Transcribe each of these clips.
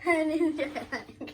I didn't do that again.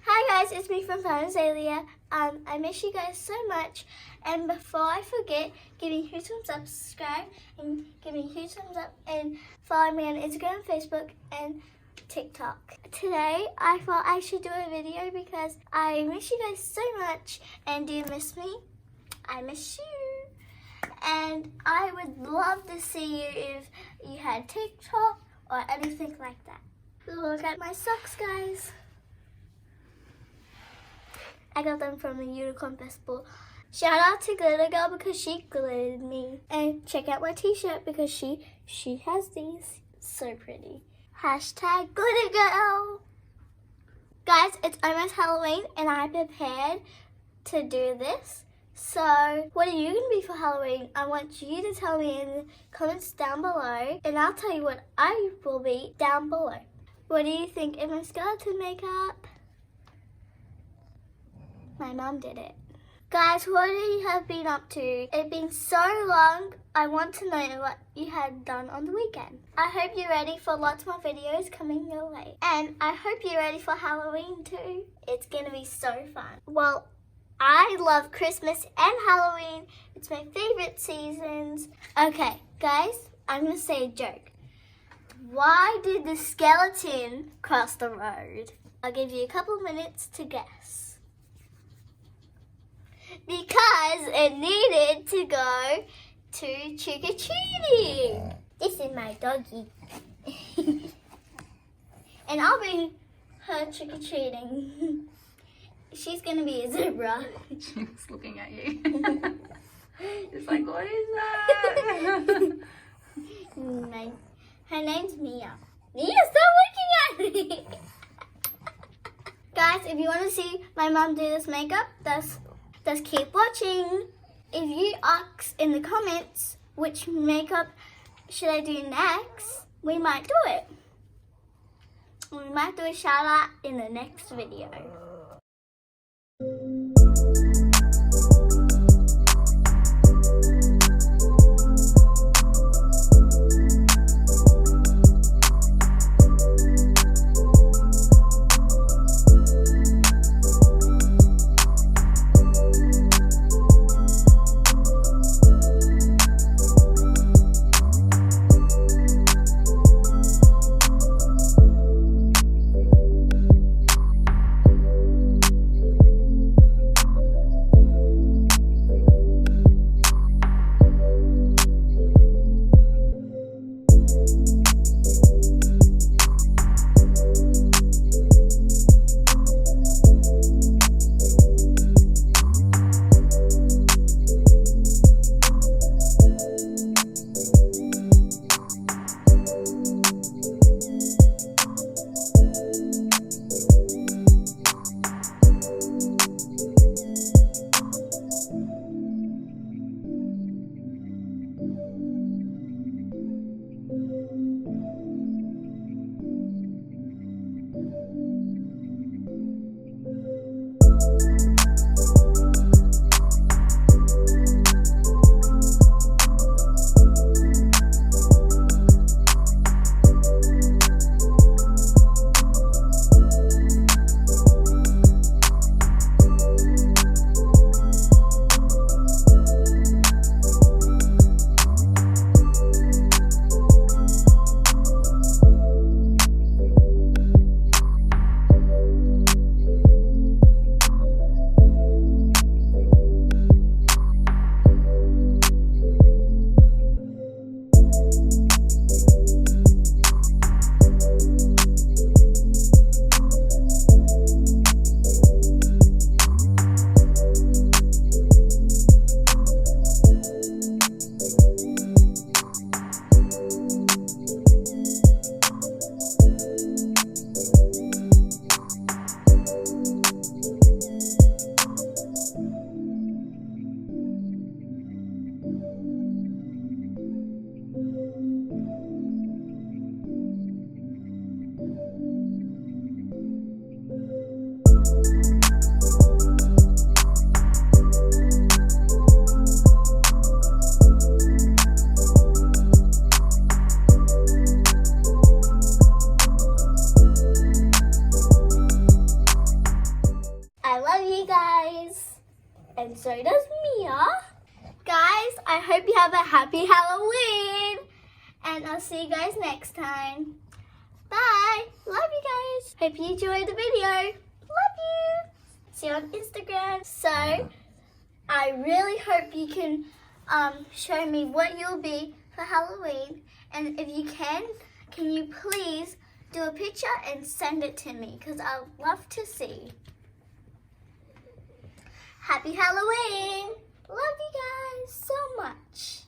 Hi guys, it's me from Azalea. I miss you guys so much, and before I forget, give me a huge thumbs up, subscribe, and give me a huge thumbs up, and follow me on Instagram, Facebook, and TikTok. Today, I thought I should do a video because I miss you guys so much, and do you miss me? I miss you, and I would love to see you if you had TikTok or anything like that. Look at my socks, guys. I got them from a unicorn festival. Shout out to Glitter Girl because she glittered me. And check out my t-shirt because she has these. So pretty. Hashtag Glitter Girl. Guys, it's almost Halloween and I prepared to do this. So, what are you going to be for Halloween? I want you to tell me in the comments down below. And I'll tell you what I will be down below. What do you think? Am I skeleton makeup? My mom did it. Guys, what do you have been up to? It's been so long. I want to know what you had done on the weekend. I hope you're ready for lots more videos coming your way. And I hope you're ready for Halloween too. It's gonna be so fun. Well, I love Christmas and Halloween. It's my favorite seasons. Okay, guys, I'm gonna say a joke. Why did the skeleton cross the road? I'll give you a couple minutes to guess. Because it needed to go to trick-or-treating. This is my doggy. And I'll bring her trick-or-treating. She's going to be a zebra. She's looking at you. It's like, what is that? Her name's Mia. Mia, stop looking at me. Guys, if you want to see my mom do this makeup, just keep watching. If you ask in the comments which makeup should I do next, we might do it. We might do a shout out in the next video. I hope you have a happy Halloween. And I'll see you guys next time. Bye. Love you guys. Hope you enjoyed the video. Love you. See you on Instagram. So, I really hope you can show me what you'll be for Halloween. And if you can you please do a picture and send it to me? Because I'd love to see. Happy Halloween. Love you guys so much.